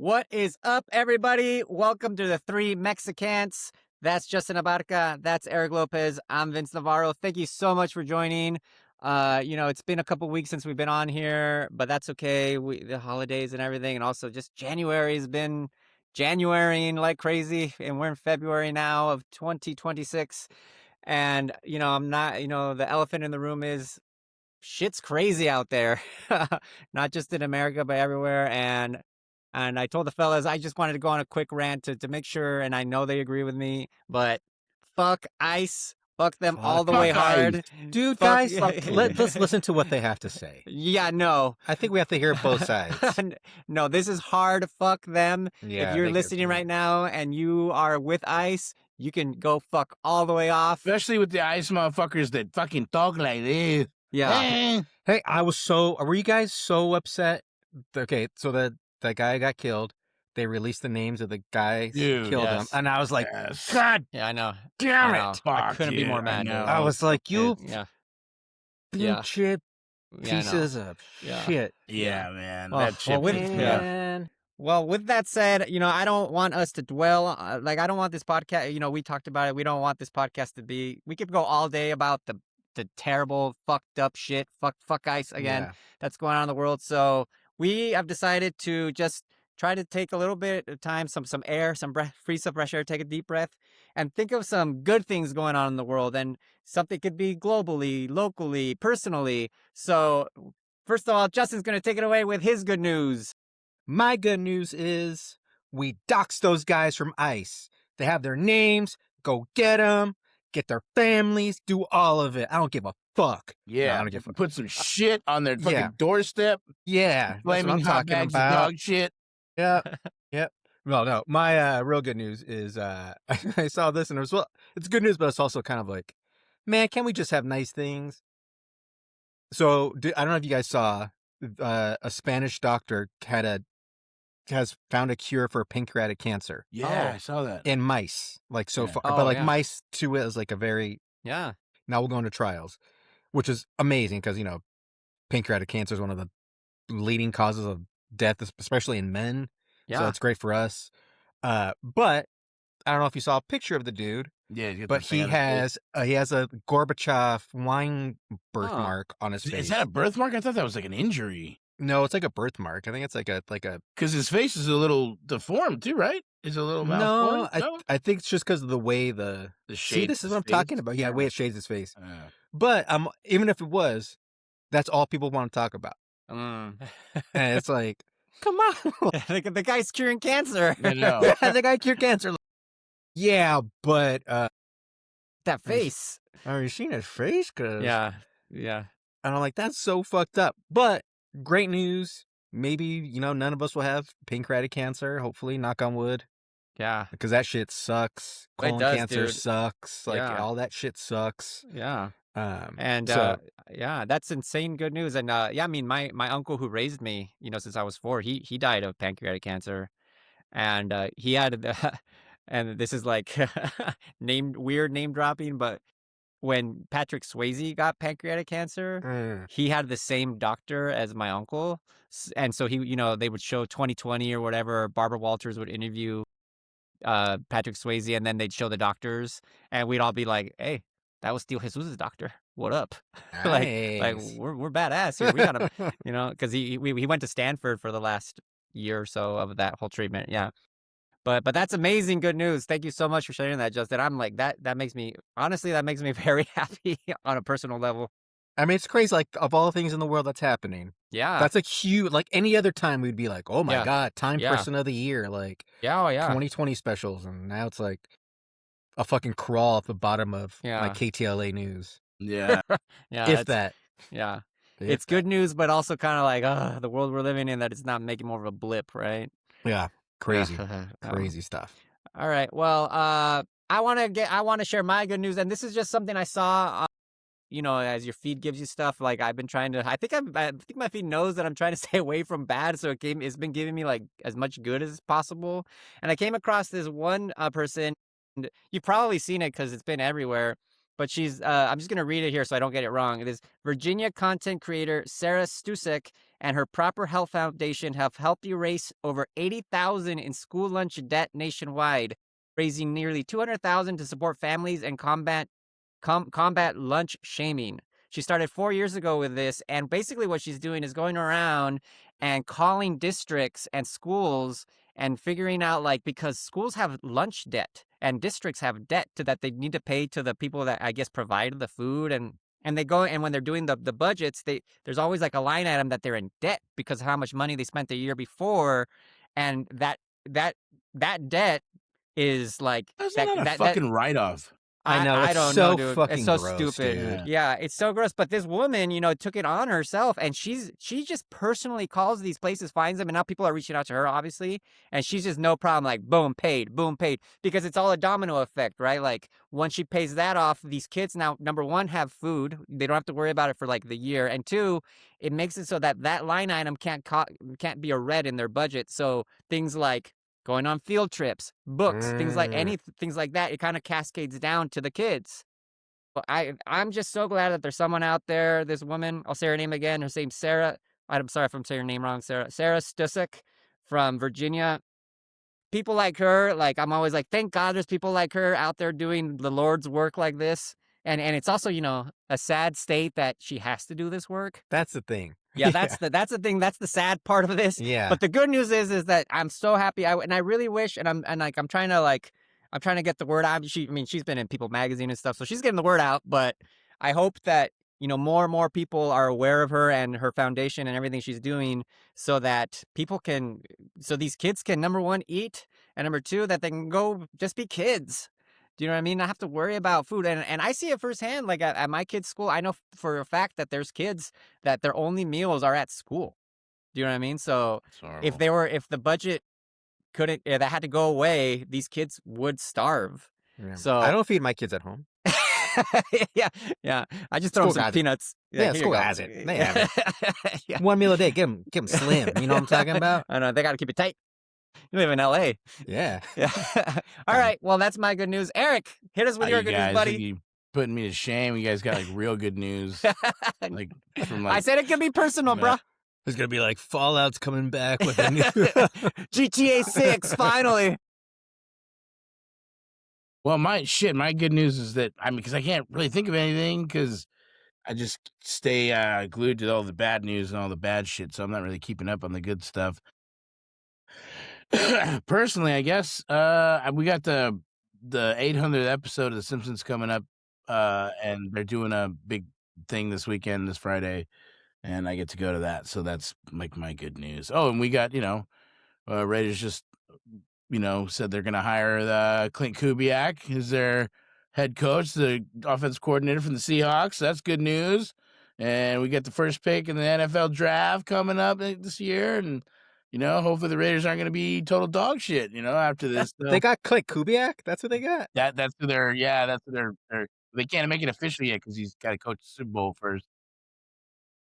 What is up, everybody? Welcome to the Three Mexicans. That's Justin Abarca. That's Eric Lopez. I'm Vince Navarro. Thank you so much for joining. It's been a couple weeks since we've been on here, but that's okay. The holidays and everything, and also just January has been Januarying like crazy, and we're in February now of 2026. And I'm not. The elephant in the room is shit's crazy out there, not just in America, but everywhere. And I told the fellas I just wanted to go on a quick rant to make sure, and I know they agree with me, but fuck ICE. Fuck them all the way Fuck ICE. hard. Dude, Fuck- guys, let's listen to what they have to say. Yeah, no. I think we have to hear both sides. No, this is hard. Fuck them. Yeah, if you're listening right now and you are with ICE, you can go fuck all the way off. Especially with the ICE motherfuckers that fucking talk like this. Yeah. Hey, were you guys so upset? Okay, so that guy got killed. They released the names of the guys who killed him. And I was like, God Yeah, I know. damn I it. I couldn't be more mad. I was like, you Yeah. shit pieces of shit. Yeah, man. Well, That shit. Man. Well, with that said, I don't want us to dwell. I don't want this podcast. We talked about it. We don't want this podcast to be. We could go all day about the terrible, fucked up shit. Fuck ICE again. Yeah. That's going on in the world. So we have decided to just try to take a little bit of time, some air, some breath, free some fresh air, take a deep breath, and think of some good things going on in the world. And something could be globally, locally, personally. So first of all, Justin's going to take it away with his good news. My good news is we doxed those guys from ICE. They have their names. Go get them. Get their families. Do all of it. I don't give a fuck. Yeah. No, I don't give a fuck. Put some shit on their fucking Yeah. doorstep. Yeah. That's what Flaming I'm hot talking bags of about. dog shit. Yep. Well, no. My real good news is I saw this and it's good news, but it's also kind of like, man, can't we just have nice things? So I don't know if you guys saw a Spanish doctor has found a cure for pancreatic cancer Yeah, I saw that. in mice. Like so Yeah. far, Oh, but like yeah. mice to it is like a very Yeah. now we'll go into trials, which is amazing because pancreatic cancer is one of the leading causes of death, especially in men. Yeah. So it's great for us. But I don't know if you saw a picture of the dude, Yeah, you get but the thing he on his has a Gorbachev wine Oh. birthmark on his face. face. Is that a birthmark? I thought that was like an injury. No, it's like a birthmark. I think it's like a Because his face is a little deformed too, right? Is it a little no. malformed? I think it's just because of the way The see. shape. This is what I'm talking about. Yeah, the way it shades his face. Yeah. But even if it was, that's all people want to talk about, and it's like, come on, the guy's curing cancer. I know. the guy cured cancer. Yeah, but That face. have you seen his face? Cause Yeah. and I'm like, that's so fucked up. But great news. Maybe, none of us will have pancreatic cancer. Hopefully, knock on wood. Yeah. Because that shit sucks. It Colon does, cancer dude. sucks. Like, Yeah. all that shit sucks. Yeah. And so, that's insane good news. And I mean, my uncle who raised me, since I was 4, he died of pancreatic cancer, and he had and this is like weird name dropping, but when Patrick Swayze got pancreatic cancer, he had the same doctor as my uncle, and so he, they would show 2020 or whatever. Barbara Walters would interview Patrick Swayze, and then they'd show the doctors, and we'd all be like, "Hey, that was Steel Jesus' doctor. What up?" like nice. we're badass here. We gotta, because he went to Stanford for the last year or so of that whole treatment. Yeah. But that's amazing good news. Thank you so much for sharing that, Justin. I'm like that makes me very happy on a personal level. I mean, it's crazy. Like, of all things in the world that's happening, Yeah. that's a huge, like, any other time we'd be like, oh my Yeah. God, Time Yeah. Person of the Year, like, Yeah. Oh, yeah. 2020 specials. And now it's like a fucking crawl at the bottom of Yeah. like KTLA news. Yeah. Yeah. If that. Yeah. If It's that. good news, but also kind of like, the world we're living in, that it's not making more of a blip, right? Yeah. Crazy. Yeah. Crazy stuff. All right. Well, I want to share my good news, and this is just something I saw. As your feed gives you stuff, like I've been trying to. I think my feed knows that I'm trying to stay away from bad, so it's been giving me like as much good as possible. And I came across this one person. And you've probably seen it because it's been everywhere. But she's. I'm just gonna read it here so I don't get it wrong. It is Virginia content creator Sarah Stusek, and her Proper Health Foundation have helped erase over 80,000 in school lunch debt nationwide, raising nearly 200,000 to support families and combat lunch shaming. She started 4 years ago with this, and basically what she's doing is going around and calling districts and schools and figuring out, like, because schools have lunch debt and districts have debt to that they need to pay to the people that I guess provide the food, and they go, and when they're doing the budgets, there's always like a line item that they're in debt because of how much money they spent the year before, and that that debt is like Isn't that that a that that fucking write-off? I know, I it's don't so know, dude. It's fucking so gross, stupid. dude. Yeah, it's so gross. But this woman, took it on herself, and she just personally calls these places, finds them, and now people are reaching out to her, obviously, and she's just no problem, like boom, paid, because it's all a domino effect, right? Like once she pays that off, these kids now, number one, have food; they don't have to worry about it for like the year, and two, it makes it so that that line item can't be a red in their budget. So things like going on field trips, books, things like that, it kind of cascades down to the kids. Well, I'm just so glad that there's someone out there. This woman, I'll say her name again. Her name's Sarah. I'm sorry if I'm saying her name wrong. Sarah Stusek from Virginia. People like her, like I'm always like, thank God there's people like her out there doing the Lord's work like this. And it's also, a sad state that she has to do this work. That's the thing. Yeah, that's the thing. That's the sad part of this. Yeah. But the good news is that I'm so happy. I really wish, and I'm trying to get the word out. She's been in People Magazine and stuff, so she's getting the word out. But I hope that more and more people are aware of her and her foundation and everything she's doing, so that so these kids can, number one, eat, and number two, that they can go just be kids. Do you know what I mean? Not have to worry about food. And I see it firsthand, like at my kids' school. I know for a fact that there's kids that their only meals are at school. Do you know what I mean? So It's horrible. if the budget that had to go away, these kids would starve. Yeah. So I don't feed my kids at home. yeah. I just throw them School some has it. peanuts. Yeah, here you school go. has it. They have it. Yeah. One meal a day. Give them slim. You know what I'm talking about? I know, they got to keep it tight. You live in LA. Yeah. Yeah. All right. Well, that's my good news. Eric, hit us with your You good news, guys, buddy. you putting me to shame. You guys got like real good news. Like from I said it could be personal, bruh. There's gonna be like Fallout's coming back with a new GTA 6, finally. Well, my good news is that because I can't really think of anything because I just stay glued to all the bad news and all the bad shit, so I'm not really keeping up on the good stuff. Personally, I guess we got the 800th episode of The Simpsons coming up, and they're doing a big thing this weekend, this Friday, and I get to go to that, so that's like my good news. Oh, and we got Raiders just said they're going to hire Clint Kubiak as their head coach, the offensive coordinator from the Seahawks. So that's good news. And we get the first pick in the NFL draft coming up this year, and hopefully the Raiders aren't going to be total dog shit, after this. They got Clint Kubiak? That's what they got? That's who they're they can't make it official yet because he's got to coach the Super Bowl first.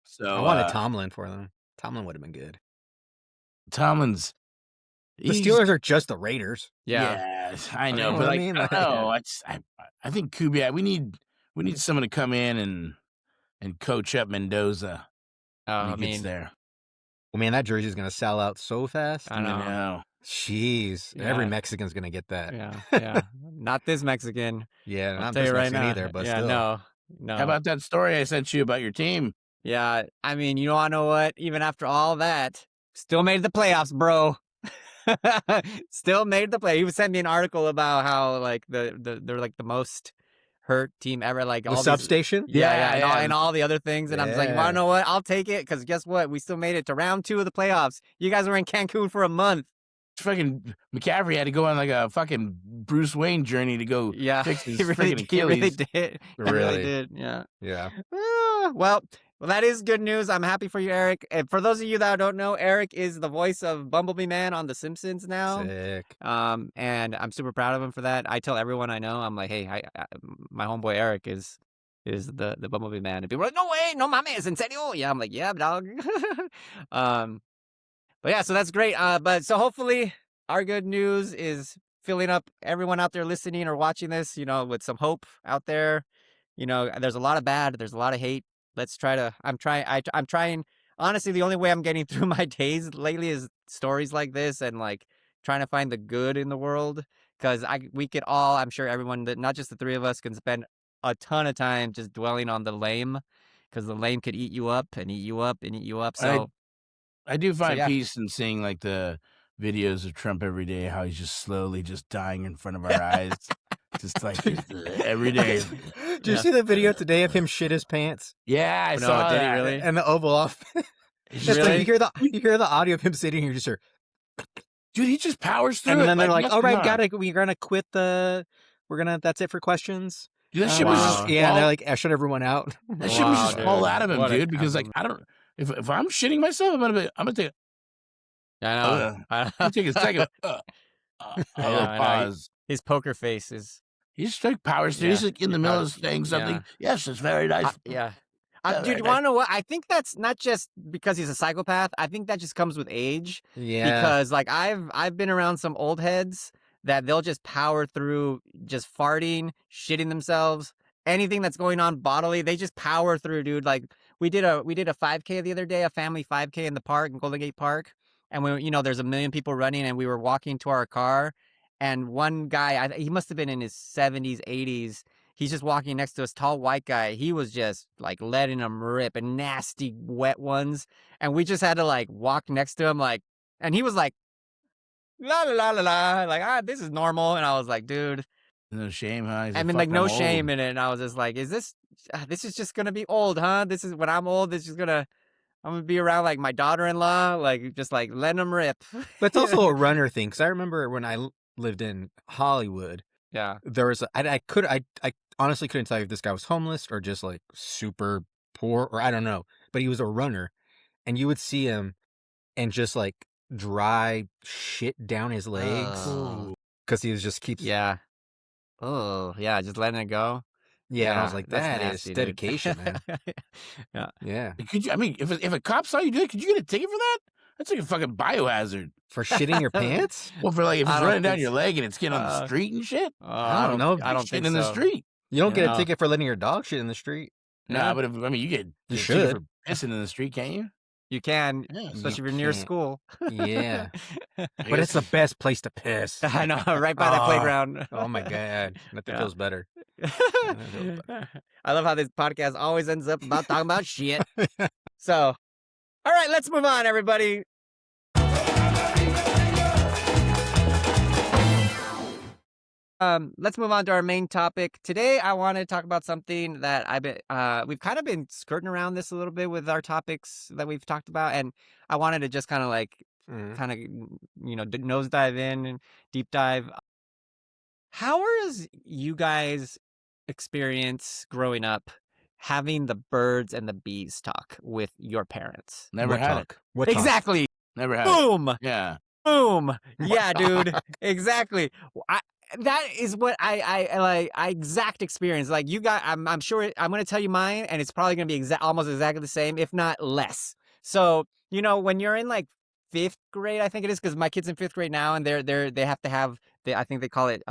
So I wanted Tomlin for them. Tomlin would have been good. Tomlin's The Steelers are just the Raiders. Yeah. Yes, I know, know but what I like, mean? I don't know. I think Kubiak. We need someone to come in and coach up Mendoza when he gets there. Well, man, that jersey's gonna sell out so fast. I know. Jeez, Yeah. every Mexican's gonna get that. Yeah. Not this Mexican. Yeah, I'll not tell this you right Mexican now. either, but yeah, still. no. How about that story I sent you about your team? Yeah, you want to know what? Even after all that, still made the playoffs, bro. Still made the play. He sent me an article about how like they're like the most hurt team ever. Like The all substation? and all the other things. And I'm just like, you want Yeah. to know what? I'll take it because guess what? We still made it to round 2 of the playoffs. You guys were in Cancun for a month. Fucking McCaffrey had to go on like a fucking Bruce Wayne journey to go Yeah, fix his he really freaking Achilles. did. He Really? really did. Yeah. Yeah. Well, that is good news. I'm happy for you, Eric. And for those of you that don't know, Eric is the voice of Bumblebee Man on The Simpsons now. Sick. And I'm super proud of him for that. I tell everyone I know, I'm like, hey, my homeboy Eric is the Bumblebee Man. And people are like, no way, no mames, en serio? Yeah, I'm like, yeah, dog. But yeah, so that's great. But so hopefully our good news is filling up everyone out there listening or watching this, with some hope out there. There's a lot of bad, there's a lot of hate. Let's try to, I'm trying honestly, the only way I'm getting through my days lately is stories like this and like trying to find the good in the world. Because we could all, I'm sure everyone that not just the three of us can spend a ton of time just dwelling on the lame, because the lame could eat you up and eat you up and eat you up. So I do find yeah. peace in seeing like the videos of Trump every day, how he's just slowly just dying in front of our eyes. Just like every day. Did you see the video today of him shit his pants Yeah, I No, saw did he that. really? and the Oval Office? It's like Really? you hear the audio of him sitting here, just hear, Dude, he just powers through and it. then they're like, "All right, nothing. we're gonna quit that's it for questions." Dude, that shit was Wow. just Yeah, and fall, they're like, "I shut everyone out." that shit was Wow, just fall dude. out of him, What a dude. Because like I don't, if I'm shitting myself, I'm gonna take I know. I'm gonna take a second. A I little know. pause. His poker face is He's just like powers through. Yeah, He's like in the middle of saying something. yeah. Yes, it's very nice. Yeah. Yeah, Dude, very you nice. want to know what? I think that's not just because he's a psychopath. I think that just comes with age. Yeah, Because like I've been around some old heads that they'll just power through just farting, shitting themselves, anything that's going on bodily, they just power through, dude. Like we did a 5K the other day, a family 5K in the park in Golden Gate Park, and there's a million people running, and we were walking to our car, and one guy, he must have been in his 70s, 80s. He's just walking next to us, tall white guy. He was just like letting them rip and nasty wet ones. And we just had to like walk next to him, like, and he was like, la la la la la, like, this is normal. And I was like, dude, No shame, huh? He's I like, mean, like, "Fuck, no I'm shame old." in it. And I was just like, this is just gonna be old, huh? This is when I'm old. I'm gonna be around like my daughter-in-law, like just like letting them rip. but it's also a runner thing. Because I remember when I lived in Hollywood, Yeah. there was I honestly couldn't tell you if this guy was homeless or just like super poor, or I don't know, but he was a runner, and you would see him and just like dry shit down his legs Oh. because he was just keeps Yeah. Oh, yeah, just letting it go. yeah, and I was like, that's that is nasty, dude. dedication, man. Yeah. Yeah, Could you? I mean, if a cop saw you do it, could you get a ticket for that? That's like a fucking biohazard. for shitting your pants. Well, for like if I it's don't running down think your leg and it's getting on the uh, street and shit. I don't know. I don't Shitting think in the so. street. You don't get Yeah. a ticket for letting your dog shit in the street. Nah, but you get You a ticket should. for pissing in the street, can't you? You can, Yeah, especially if You you're near can't. school. Yeah, I but it's the guess- best place to piss. I know, right by that Oh. playground. Oh my god, nothing Yeah. feels better. I love how this podcast always ends up about talking about shit. So, all right, let's move on, everybody. Let's move on to our main topic. Today, I want to talk about something that we've kind of been skirting around this a little bit with our topics that we've talked about, and I wanted to just kind of like, nosedive in and deep dive. How was you guys' experience growing up having the birds and the bees talk with your parents? Never What had talk? it. What talk? Exactly. Never had it. Boom. Yeah. Boom. Yeah, dude. Exactly. That is what I like. Exact experience. Like you got. I'm sure. I'm going to tell you mine, and it's probably going to be almost exactly the same, if not less. So when you're in like 5th grade, I think it is, because my kid's in 5th grade now, and they have to have. I think they call it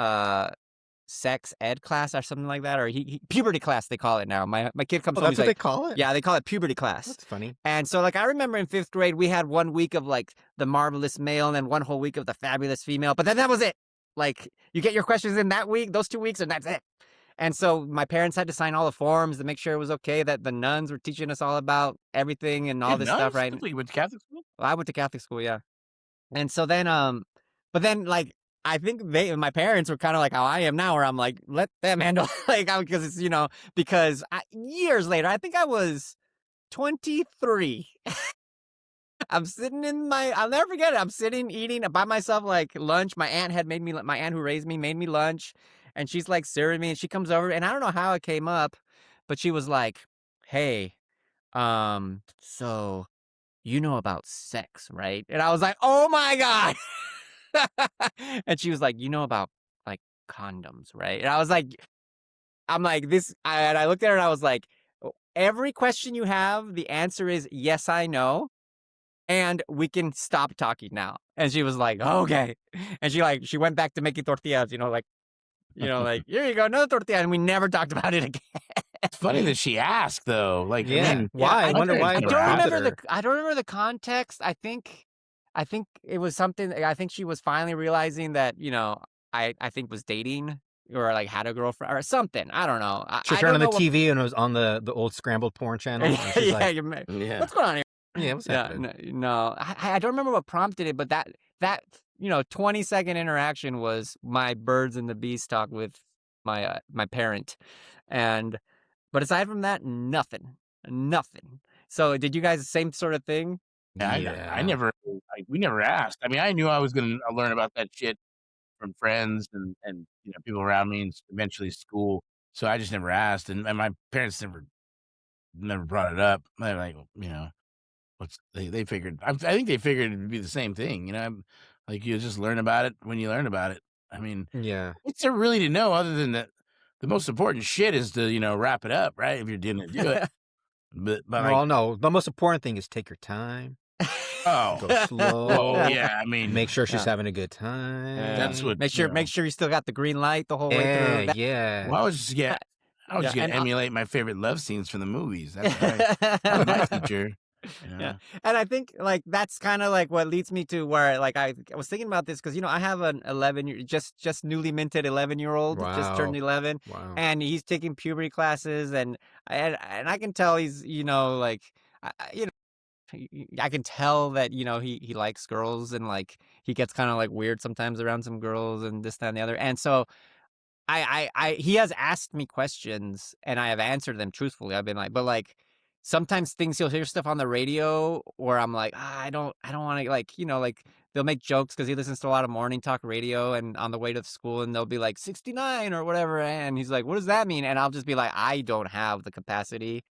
sex ed class or something like that, or puberty class they call it now. My kid comes Oh, home. that's He's what like, they call it. yeah, they call it puberty class. That's funny. And so, like, I remember in 5th grade, we had 1 week of, like, the marvelous male and then 1 whole week of the fabulous female. But then that was it. Like, you get your questions in that week, those 2 weeks, and that's it. And so my parents had to sign all the forms to make sure it was okay that the nuns were teaching us all about everything and all Yeah, this nuns? stuff, right? You went to Catholic school? I went to Catholic school, yeah. And so then, but then, like, I think my parents were kind of like how I am now, where I'm like, let them handle, like, because it's, because years later, I think I was 23. I'm sitting I'll never forget it. I'm sitting eating by myself, like lunch. My aunt who raised me made me lunch, and she's like serving me, and she comes over, and I don't know how it came up, but she was like, hey, so you know about sex, right? And I was like, oh my God. And she was like, you know about like condoms, right? And I was like, and I looked at her and I was like, every question you have, the answer is yes, I know. And we can stop talking now. And she was like, okay. And she went back to making tortillas, like, here you go, another tortilla. And we never talked about it again. It's funny that she asked though. Like, Yeah. I mean, Why? I my wonder parents why. I never don't asked. remember her. I don't remember the context. I think it was something. I think she was finally realizing that I think was dating or like had a girlfriend or something. I don't know. She I turned don't on the know what. TV and it was on the old scrambled porn channel, and she's Yeah, like, Yeah. what's going on here? "Yeah, what's Yeah, happening?" no, I don't remember what prompted it, but that 20-second interaction was my birds and the bees talk with my parent, and but aside from that, nothing, nothing. So, did you guys same sort of thing? Yeah, I Yeah. never, we never asked. I mean, I knew I was gonna learn about that shit from friends and people around me, and eventually school. So I just never asked, and my parents never brought it up. They're like, what's they figured. I think they figured it would be the same thing. Like you just learn about it when you learn about it. I mean, Yeah. what's there really to know other than that? The most important shit is to wrap it up, right? If you're gonna do it, but like, Well, no, the most important thing is take your time, oh, go well, slow, yeah. I mean, make sure she's Yeah. having a good that's time. what Make sure you still got the green light the whole way Yeah, through. yeah. Well, I was just Yeah, gonna and emulate my favorite love scenes from the movies. That's what that was my teacher. Yeah, and I think like that's kind of like what leads me to where like I was thinking about this because I have an 11 year just newly minted 11-year-old just turned Wow. 11, Wow. and he's taking puberty classes, and I can tell he's like I can tell that he likes girls, and like he gets kind of like weird sometimes around some girls and this that and the other, and so he has asked me questions and I have answered them truthfully. I've been like, but like sometimes things he'll hear stuff on the radio where I'm like, I don't want to like, like they'll make jokes because he listens to a lot of morning talk radio and on the way to school and they'll be like 69 or whatever. And he's like, what does that mean? And I'll just be like, I don't have the capacity.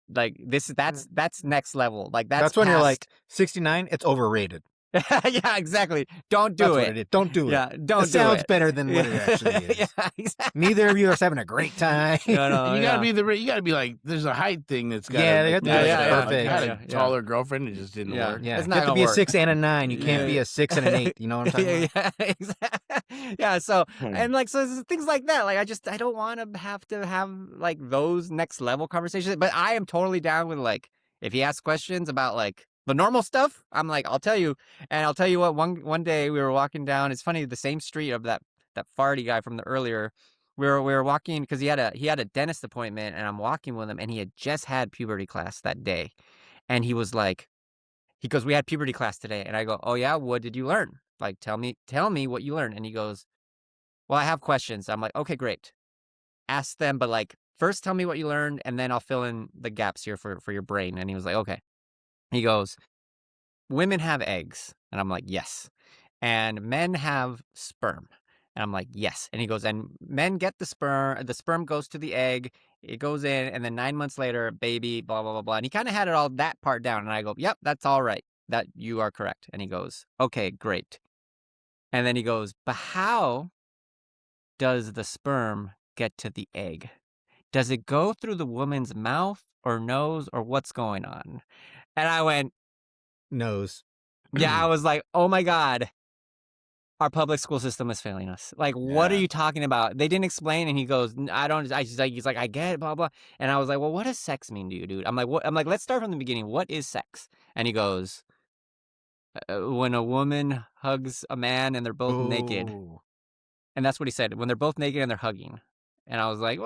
Like that's next level. Like that's That's when you're like past. 69. It's overrated. Yeah, exactly. Don't That's do what it. it is. Don't do it. Yeah, don't It do sounds it. better than what it actually is. Yeah, exactly. Neither of you are having a great time. No, And you gotta yeah. you gotta be like, there's a height thing that's got Yeah, they like, got to be, like, match up. perfect. I had Yeah, a yeah. taller girlfriend, it just didn't Yeah. work. Yeah, It's you not have to gonna be a work. 6 and a 9. You can't Yeah. be a 6 and an 8. You know what I'm talking about? Yeah, exactly. Yeah, so Hmm. and like so it's things like that. Like I don't want to have like those next level conversations. But I am totally down with like if he asks questions about like the normal stuff, I'm like, I'll tell you. And I'll tell you what, one day we were walking down, it's funny, the same street of that farty guy from the earlier. We were walking because he had a dentist appointment and I'm walking with him and he had just had puberty class that day. And he was like, he goes, we had puberty class today. And I go, oh yeah, what did you learn? Like, tell me what you learned. And he goes, well, I have questions. I'm like, okay, great. Ask them, but like, first tell me what you learned, and then I'll fill in the gaps here for your brain. And he was like, okay. He goes, women have eggs. And I'm like, yes. And men have sperm. And I'm like, yes. And he goes, and men get the sperm goes to the egg, it goes in, and then 9 months later, baby, blah, blah, blah, blah. And he kind of had it all that part down. And I go, yep, that's all right. That you are correct. And he goes, okay, great. And then he goes, but how does the sperm get to the egg? Does it go through the woman's mouth or nose or what's going on? And I went, Nose. yeah, I was like, oh my God, our public school system is failing us. Like, what are Yeah. you talking about? They didn't explain. And he goes, I don't, he's like, I get it, blah, blah. And I was like, well, what does sex mean to you, dude? I'm like, what? I'm like, let's start from the beginning. What is sex? And he goes, when a woman hugs a man and they're both naked. Oh. And that's what he said, when they're both naked and they're hugging. And I was like,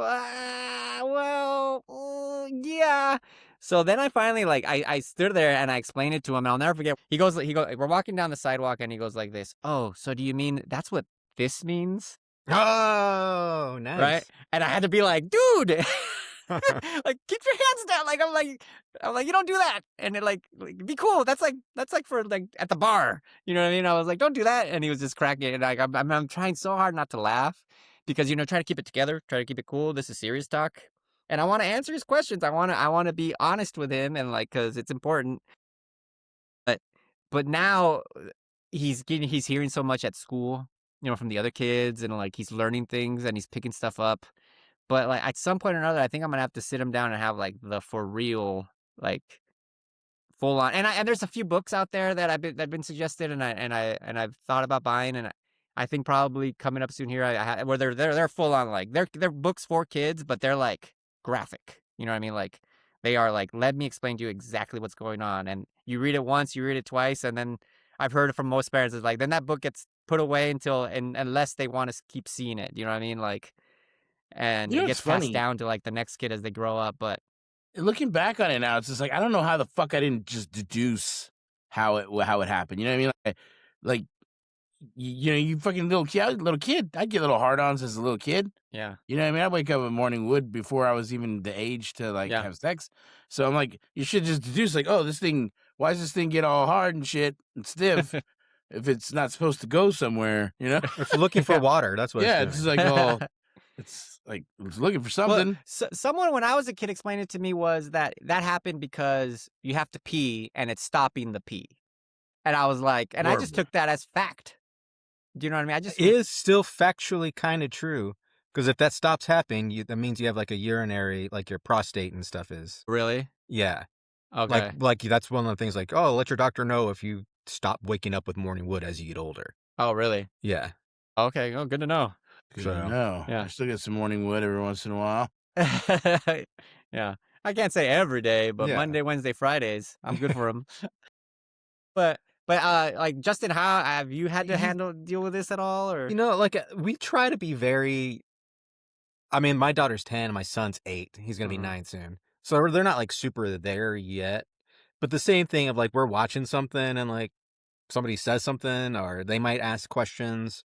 yeah. So then I finally, like, I stood there and I explained it to him, and I'll never forget. He goes, we're walking down the sidewalk, and he goes like this, oh, so do you mean that's what this means? Oh, Right? nice. And I had to be like, dude, like, keep your hands down. Like, I'm like, you don't do that. And it like be cool. That's like for like at the bar. You know what I mean? I was like, don't do that. And he was just cracking. And like, I'm trying so hard not to laugh because trying to keep it together, try to keep it cool. This is serious talk, and I want to answer his questions. I want to be honest with him, and like, because it's important. But now he's hearing so much at school, from the other kids, and like he's learning things and he's picking stuff up. But like at some point or another, I think I'm gonna have to sit him down and have like the for real, like full on. And there's a few books out there that I've been suggested, and I've thought about buying, and I think probably coming up soon here, where they're full on, like they're books for kids, but they're like graphic. You know what I mean? Like they are like, let me explain to you exactly what's going on. And you read it once, you read it twice, and then I've heard it from most parents is like, then that book gets put away unless they want to keep seeing it. You know what I mean? Like, and You it know, it's gets passed funny. down to like the next kid as they grow up. But Looking back on it now, it's just like I don't know how the fuck I didn't just deduce how it happened. You know what I mean? Like you know, you fucking little kid. I was a little kid. I get little hard-ons as a little kid. yeah, You know what I mean? I wake up with morning wood before I was even the age to like yeah. have sex. So I'm like, you should just deduce like, oh, this thing. Why does this thing get all hard and shit and stiff if it's not supposed to go somewhere? You know? It's looking for Yeah. water. That's what Yeah, it's it's just doing. like, oh, it's like it's looking for Well, something. someone when I was a kid explained it to me was that happened because you have to pee and it's stopping the pee. And I was like, and I just Horrible. took that as fact. Do you know what I mean? I just Is still factually kind of true. Because if that stops happening, that means you have like a urinary, like your prostate and stuff is. really Yeah. okay. Like that's one of the things like, oh, let your doctor know if you stop waking up with morning wood as you get older. Oh, really? Yeah. Okay. Oh, good to know. Good So, to know. yeah. I still get some morning wood every once in a while. Yeah, I can't say every day, but Yeah. Monday, Wednesday, Fridays, I'm good for them. But like Justin, how have you had to deal with this at all, or? like we try to be very. I mean, my daughter's 10, my son's 8. He's gonna be Mhm. 9 soon. So they're not like super there yet. But the same thing of like we're watching something and like somebody says something or they might ask questions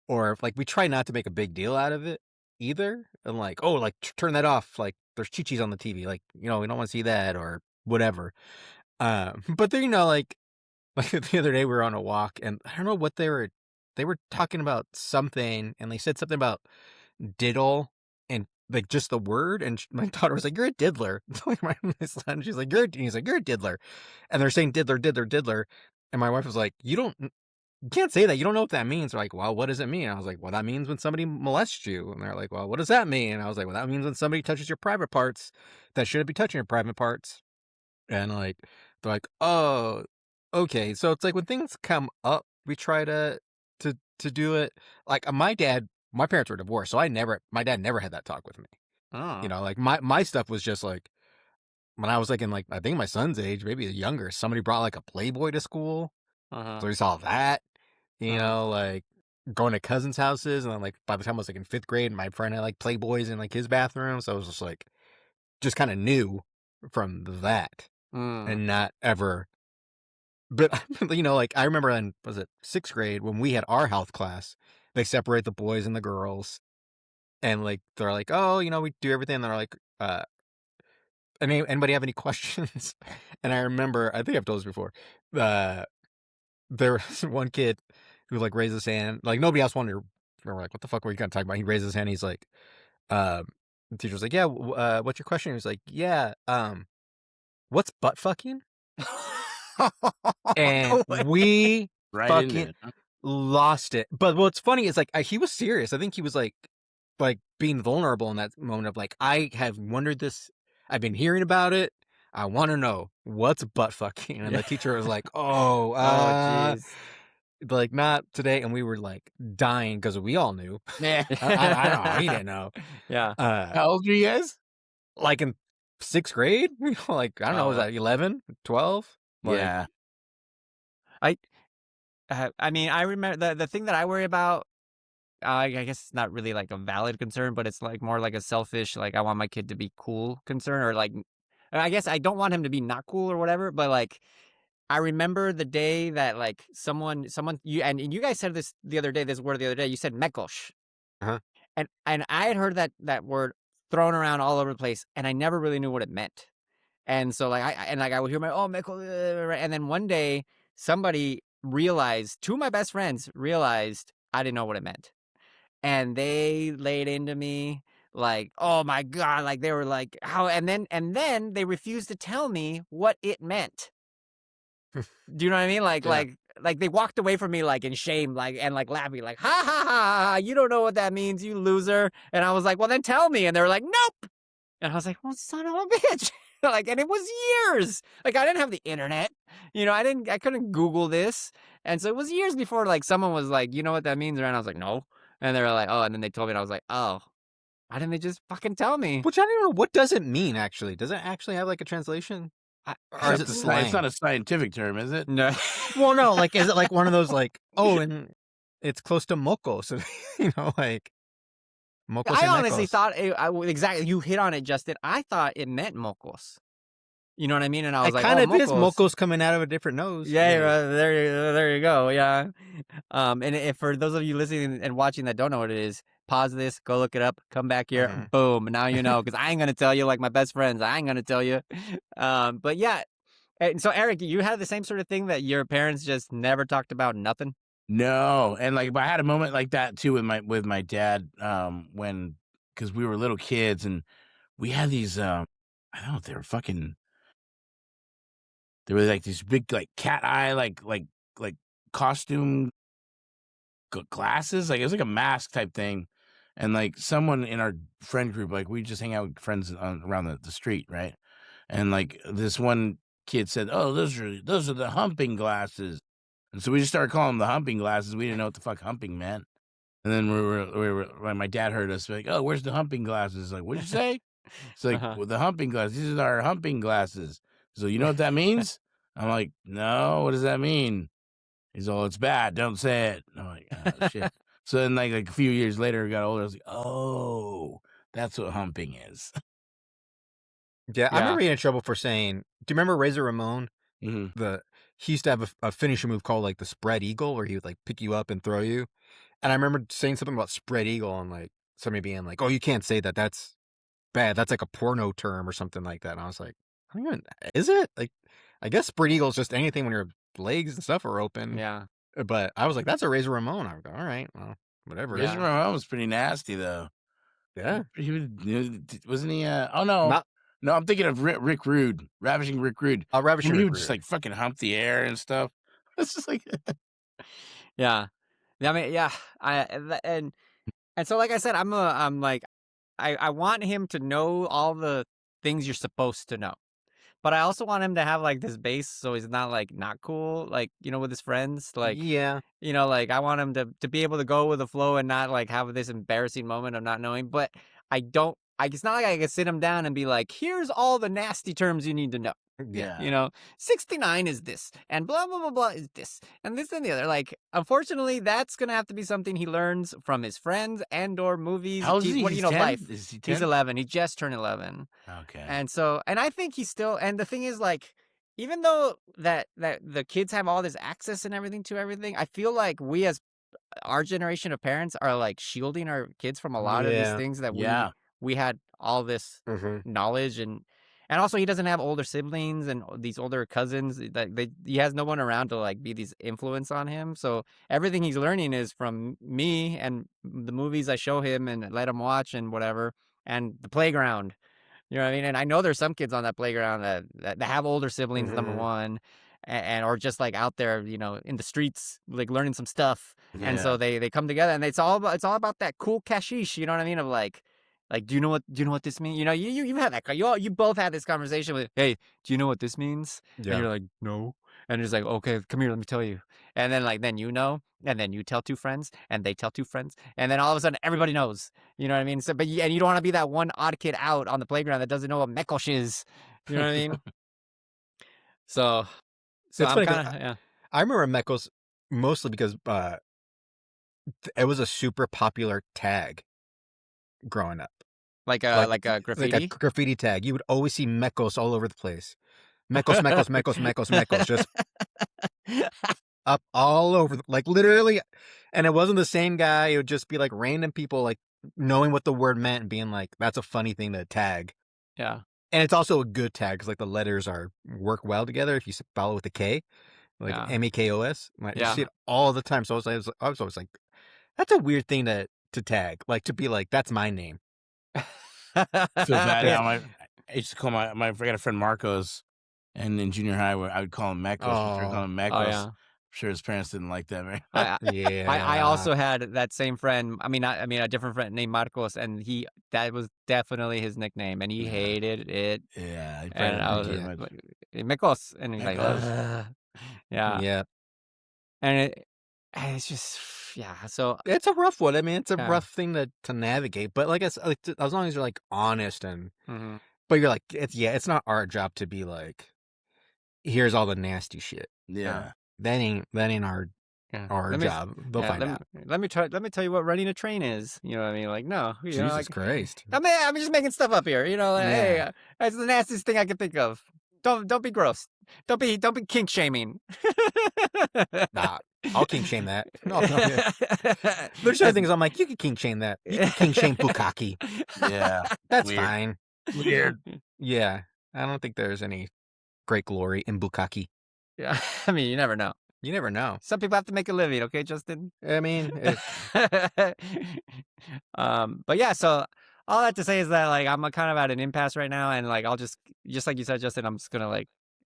or if, like we try not to make a big deal out of it either. And like, oh, like turn that off. Like there's chi-chis on the TV. Like, we don't want to see that or whatever. But then, like the other day we were on a walk and I don't know what they were talking about something and they said something about diddle and like just the word and my daughter was like, "You're a diddler." Like my son, she's like, he's like, "You're a diddler," and they're saying diddler, diddler, diddler, and my wife was like, you can't say that. You don't know what that means." They're like, "Well, what does it mean?" I was like, "Well, that means when somebody molests you." And they're like, "Well, what does that mean?" And I was like, "Well, that means when somebody touches your private parts that shouldn't be touching your private parts." And like they're like, "Oh, okay." So it's like when things come up, we try to do it. Like my parents were divorced, so my dad never had that talk with me. Oh, Like my stuff was just like when I was like in like I think my son's age, maybe younger. Somebody brought like a Playboy to school, uh-huh, so we saw that. uh-huh. Like going to cousins' houses, and then like by the time I was like in 5th grade, my friend had like Playboys in like his bathroom, so I was just like just kind of new from that, Mm. and not ever. But like I remember in was it 6th grade when we had our health class, they separate the boys and the girls, and like they're like, oh, we do everything. And they're like, anybody have any questions? And I remember, I think I've told this before. Uh, there was one kid who like raised his hand, like nobody else wanted to. We were like, what the fuck were you gonna talk about? He raised his hand. He's like, the teacher was like, yeah, what's your question? He was like, yeah, what's butt fucking? And No way. we Right in fucking there. Huh? lost it. But what's funny is like he was serious. I think he was like being vulnerable in that moment of like, I have wondered this. I've been hearing about it. I want to know what's butt fucking. And the teacher was like, oh, Oh, jeez. like not today. And we were like dying because we all knew. Yeah. I don't know. He didn't know. Yeah. How old are you guys? Like in 6th grade, like, I don't know, was Oh, that 11, 12? Like, Yeah. I mean, I remember the thing that I worry about. I guess it's not really like a valid concern, but it's like more like a selfish, like I want my kid to be cool concern, or like, I guess I don't want him to be not cool or whatever. But like, I remember the day that like someone you and you guys said this the other day. This word the other day. You said mekosh, uh-huh. and I had heard that word thrown around all over the place, and I never really knew what it meant. And so like I would hear my mekosh, and then one day somebody realized, two of my best friends realized I didn't know what it meant. And they laid into me like, oh my God, like they were like, how, and then they refused to tell me what it meant. Do you know what I mean? Yeah. Like they walked away from me like in shame, like, and like laughing, like, ha ha ha, ha, you don't know what that means, you loser. And I was like, well, then tell me. And they were like, nope. And I was like, well, son of a bitch. Like, and it was years. Like, I didn't have the internet. I couldn't Google this. And so it was years before, like, someone was like, you know what that means? And I was like, no. And they were like, oh, and then they told me, and I was like, oh. Why didn't they just fucking tell me? Which I don't even know, what does it mean, actually? Does it actually have, like, a translation? I Or is it It's slang? not a scientific term, is it? No. Well, no, like, is it like one of those, like, "Oh, and it's close to moco," so, like, mocos I y honestly mecos. thought exactly, you hit on it, Justin. I thought it meant mocos. You know what I mean? And I was It like, kind "Oh, of is mocos." mocos coming out of a different nose. Yeah, Yeah. there you go, yeah. And if for those of you listening and watching that don't know what it is, pause this, go look it up, come back here, Mhm. boom, now you know, because I ain't gonna tell you like my best friends, I ain't gonna tell you. But yeah, and so Eric, you had the same sort of thing that your parents just never talked about nothing? No, and, like, but I had a moment like that too with my dad, when because we were little kids and we had these, I don't know if they were fucking they were, like, these big, like, cat eye, like, costume glasses, like, it was like a mask type thing, and, like, someone in our friend group, like, we just hang out with friends on around the street, right? And, like, this one kid said, "Oh, those are the humping glasses." And so we just started calling them the humping glasses. We didn't know what the fuck humping meant. And then when my dad heard us, like, "Oh, where's the humping glasses?" Like, "What'd you say?" It's like, Uh-huh. "Well, the humping glasses. These are our humping glasses." So, "You know what that means?" I'm like, "No, what does that mean?" He's all, "It's bad. Don't say it." I'm like, "Oh, shit." So then, like a few years later, I got older. I was like, "Oh, that's what humping is." Yeah, I Yeah. remember getting in trouble for saying, do you remember Razor Ramon? Mhm. He used to have a finisher move called, like, the spread eagle, where he would, like, pick you up and throw you, and I remember saying something about spread eagle and, like, somebody being like, "Oh, you can't say that, that's bad, that's like a porno term," or something like that, and I was like, "I don't even is it?" Like, I guess spread eagle is just anything when your legs and stuff are open, Yeah. but I was like, "That's a Razor Ramon." I go, "Alright, well, whatever." Razor Yeah. Ramon was pretty nasty, though. Yeah. He was wasn't he, oh, no. Not No, I'm thinking of Rick Rude, Ravishing Rick Rude. Ravishing Remember he would just, Recruiter. like, fucking hump the air and stuff? It's just like Yeah. Yeah, I mean, yeah, and so like I said, I'm like I want him to know all the things you're supposed to know. But I also want him to have, like, this base so he's not, like, not cool, like, with his friends, like, Yeah. like, I want him to be able to go with the flow and not, like, have this embarrassing moment of not knowing, but it's not like I can sit him down and be like, "Here's all the nasty terms you need to know." Yeah. 69 is this, and blah, blah, blah, blah is this and the other. Like, unfortunately, that's gonna have to be something he learns from his friends and or movies, how old is t he? what He's 10? life. Is he He's 10? 11, he just turned 11. Okay. And I think he's still and the thing is, like, even though that the kids have all this access and everything to everything, I feel like we as our generation of parents are, like, shielding our kids from a lot of these Yeah. things that Yeah. we had all this Mhm. knowledge and also he doesn't have older siblings and these older cousins that he has no one around to, like, be these influence on him, so everything he's learning is from me and the movies I show him and let him watch and whatever, and the playground. You know what I mean? And I know there's some kids on that playground that have older siblings, number Mhm. one, and or just like out there, in the streets, like learning some stuff. And Yeah. so they come together, and it's all about that cool cashish. You know what I mean? Of like do you know what this means? You've had that you both had this conversation with, hey, do you know what this means? And Yeah. you're like, no. And it's like, okay, come here, let me tell you. And then then and then you tell two friends, and they tell two friends, and then all of a sudden everybody knows. You know what I mean? So, and you don't want to be that one odd kid out on the playground that doesn't know what mekosh is. You know what I mean? So, so It's I'm funny because kind of yeah, I remember Mekos mostly because, it was a super popular tag growing up. Like like a like a graffiti. graffiti tag. You would always see Mekos all over the place. Mekos, Mekos, Mekos, Mekos, Mekos, just up all over the like, literally, and it wasn't the same guy, it would just be, like, random people, like, knowing what the word meant and being like, "That's a funny thing to tag." Yeah, And it's also a good tag because like, the letters work well together if you spell it with a K, like yeah, MEKOS. Like, you see yeah. it all the time, so I was always like, "That's a weird thing to tag," like, to be like, "That's my name." Feels bad That's now. I used to call I got a friend Marcos, and in junior high, where I would call him Mekos. We started oh, calling him Oh Mekos. yeah. I'm sure his parents didn't like that very I I yeah. also had that same friend. I mean a different friend named Marcos, and that was definitely his nickname, and he Yeah. hated it. Yeah, he probably And didn't I like was it very Yeah. much. like, Mekos, and he's like, Mekos. ugh. Yeah, Yeah. and it's just. yeah. So It's a rough one. I mean, it's a Yeah. rough thing to navigate. But like, as long as you're like honest and, mhm. but you're like, it's not our job to be like, here's all the nasty shit. Yeah. That ain't our Yeah. our Let me job. They'll find out. let me tell you what running a train is. You know what I mean? Like, no, you know, Jesus like, Christ. I'm just making stuff up here. You know, like, hey, Yeah. it's the nastiest thing I can think of. Don't be gross. Don't be kink shaming. Nah, I'll king shame that. No, there's certain things I'm like, you can king shame that. You can king shame bukkake. Yeah. That's Weird. fine. Weird. Yeah, I don't think there's any great glory in bukkake. Yeah, I mean, you never know. You never know. Some people have to make a living, okay, Justin? I mean, But yeah, so all that to say is that like I'm kind of at an impasse right now, and like I'll just like you said, Justin, I'm just gonna like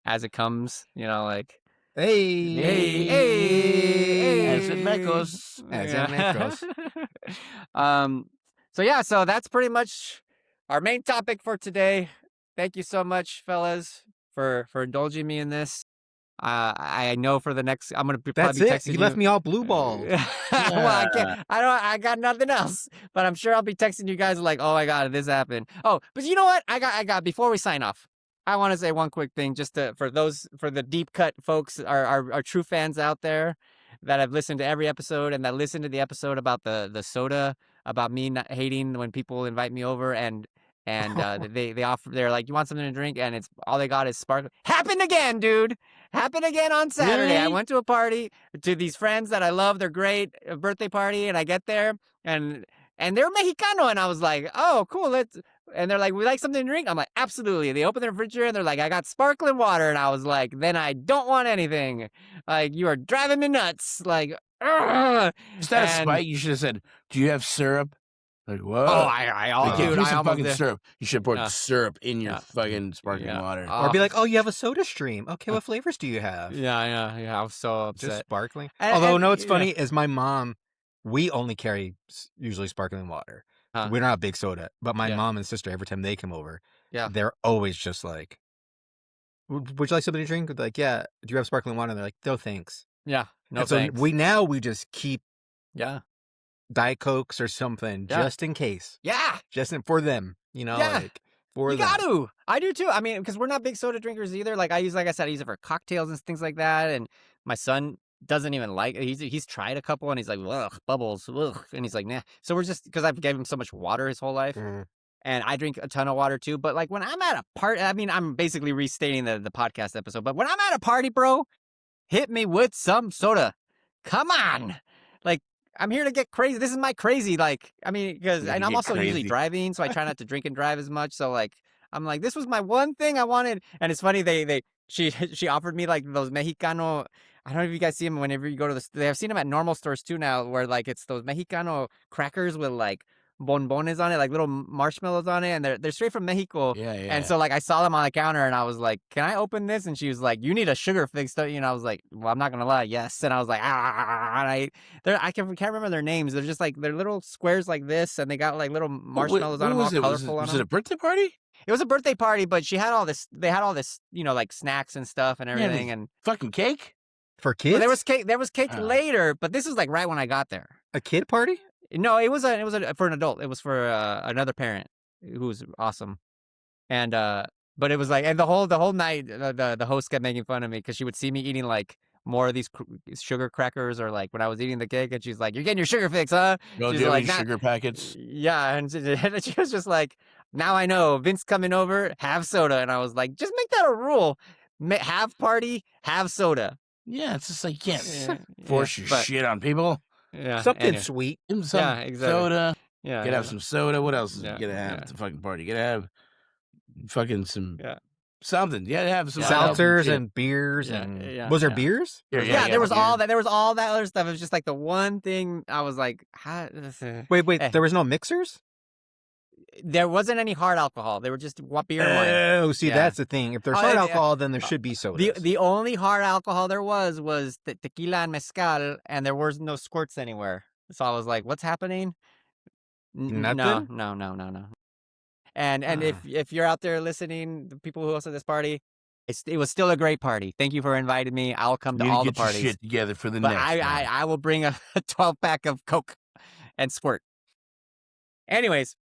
as it comes, you know, like hey, As it may goes. As it may goes. So yeah, so that's pretty much our main topic for today. Thank you so much, fellas, for indulging me in this. I know for the next, I'm gonna That's probably be it. texting You left me all blue balled. Well, I can't. I got nothing else. But I'm sure I'll be texting you guys like, oh my god, this happened. Oh, but you know what? I got. Before we sign off, I want to say one quick thing, just for the deep cut folks, our true fans out there that have listened to every episode and that listened to the episode about the soda, about me not hating when people invite me over and. They offer, they're like, you want something to drink, and it's all they got is sparkling. Happened again, dude. Happened again on Saturday. I Really? went to a party to these friends that I love. They're great, a birthday party, and I get there and they're Mexicano, and I was like, oh, cool. And they're like, we like something to drink. I'm like, absolutely. They open their refrigerator and they're like, I got sparkling water, and I was like, then I don't want anything. Like, you are driving me nuts. Like, ugh. Instead of And- spite, you should have said, do you have syrup? Like, what? Oh, I Like, dude, here's I some almost fucking did. syrup. You should put Yeah. syrup in your Yeah. fucking sparkling Yeah. water. Or be like, oh, you have a soda stream. Okay, what flavors do you have? Yeah. I was so Just upset. sparkling. And- Although, and- no, what's yeah. funny is my mom, we only carry usually sparkling water. Huh. We're not a big soda, but my Yeah. mom and sister, every time they come over, Yeah. they're always just like, would you like something to drink? They're like, yeah. Do you have sparkling water? And they're like, no, thanks. Yeah. No And so thanks. we just keep Yeah. Diet Cokes or something Yeah. just in case, Yeah. just for them, you know, Yeah. like for You them. got to. I do too. I mean, because we're not big soda drinkers either. Like I said, I use it for cocktails and things like that. And my son doesn't even like it. He's tried a couple and he's like, ugh, bubbles, ugh. And he's like, nah. So we're just, because I've given him so much water his whole life. Mhm. And I drink a ton of water too. But like when I'm at a party, I mean, I'm basically restating the podcast episode. But when I'm at a party, bro, hit me with some soda. Come on. Like, I'm here to get crazy. This is my crazy. Like, I mean, because, Yeah, and you I'm get also usually crazy. driving, so I try not to drink and drive as much. So like, I'm like, this was my one thing I wanted. And it's funny, she offered me like those Mexicano. I don't know if you guys see them whenever you go to the. I've seen them at normal stores too now, where like it's those Mexicano crackers with like bonbones on it, like little marshmallows on it, and they're straight from Mexico. Yeah, yeah. And so like I saw them on the counter, and I was like, "Can I open this?" And she was like, "You need a sugar fix, don't you?" And I was like, "Well, I'm not gonna lie, yes." And I was like, "Ah!" And I can't remember their names. They're just like they're little squares like this, and they got like little marshmallows on them, all Was it? colorful on Was them. it a birthday party? It was a birthday party, but she had all this. They had all this, you know, like snacks and stuff and everything. And Fucking cake? For kids? well, there was cake. There was cake Oh. later, but this was like right when I got there. a kid party? No, it was for an adult. It was for another parent who was awesome, and but it was like, and the whole night the host kept making fun of me because she would see me eating like more of these sugar crackers, or like when I was eating the cake, and she's like, "You're getting your sugar fix, huh?" No, She's do you have like, any "Nah." sugar packets? Yeah, and she was just like, "Now I know Vince coming over, have soda," and I was like, "Just make that a rule: have party, have soda." Yeah, it's just like you can't Yeah, force your but- shit on people. Yeah, Something anyway. sweet. Give 'em some Yeah, exactly. soda. Yeah, You gotta have some soda. What else is Yeah, you gotta have yeah. at the fucking party? You gotta have fucking some Yeah. something. You gotta have some Yeah, Seltzers shit. and beers Yeah, and yeah, was there yeah. beers? Yeah, there was beer. all that. There was all that other stuff. It was just like the one thing I was like, Wait, Eh. there was no mixers? there wasn't any hard alcohol. They were just beer and wine. Oh, see, Yeah. that's the thing. If there's Oh, hard yeah. alcohol, then there should be sodas. The only hard alcohol there was tequila and mezcal, and there was no squirts anywhere. So I was like, what's happening? No, Nothing? no. And if you're out there listening, the people who hosted this party, It was still a great party. Thank you for inviting me. I'll come to You all the get your parties. shit together for the But next one. I will bring a 12-pack of Coke and squirt. Anyways,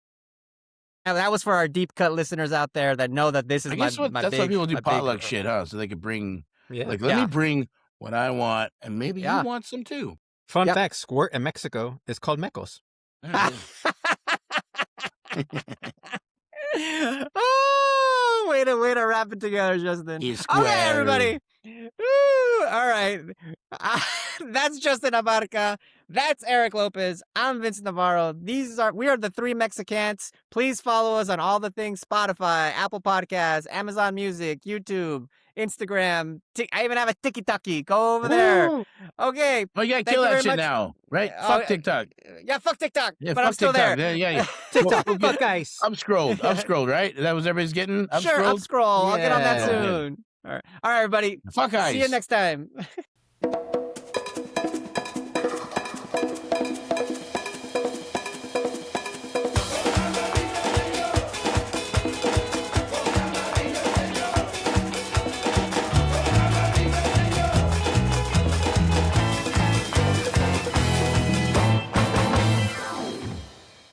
now that was for our deep cut listeners out there that know that this is I guess my that's why big, people do my big, potluck shit, huh? So they could bring, Yeah. like, let me bring what I want, and maybe Yeah. you want some too. Fun Yep. fact: squirt in Mexico is called mecos. Oh, way to wrap it together, Justin. He's Okay, square. everybody. Woo, all right. That's Justin Abarca. That's Eric Lopez. I'm Vince Navarro. We are the three Mexicans. Please follow us on all the things: Spotify, Apple Podcasts, Amazon Music, YouTube, Instagram. I even have a TikTok. Go over there. Woo! Okay. Oh, you gotta Thank kill you that very shit much. now, right? Oh, Fuck TikTok. Yeah, fuck TikTok. Yeah, but fuck I'm still TikTok. there. Yeah. TikTok, Well, fuck guys. Up scrolled, right? That was everybody's getting? Up Sure, up scrolled? scroll. I'll get on that Yeah. soon. All right, everybody. Fuck See you eyes. next time.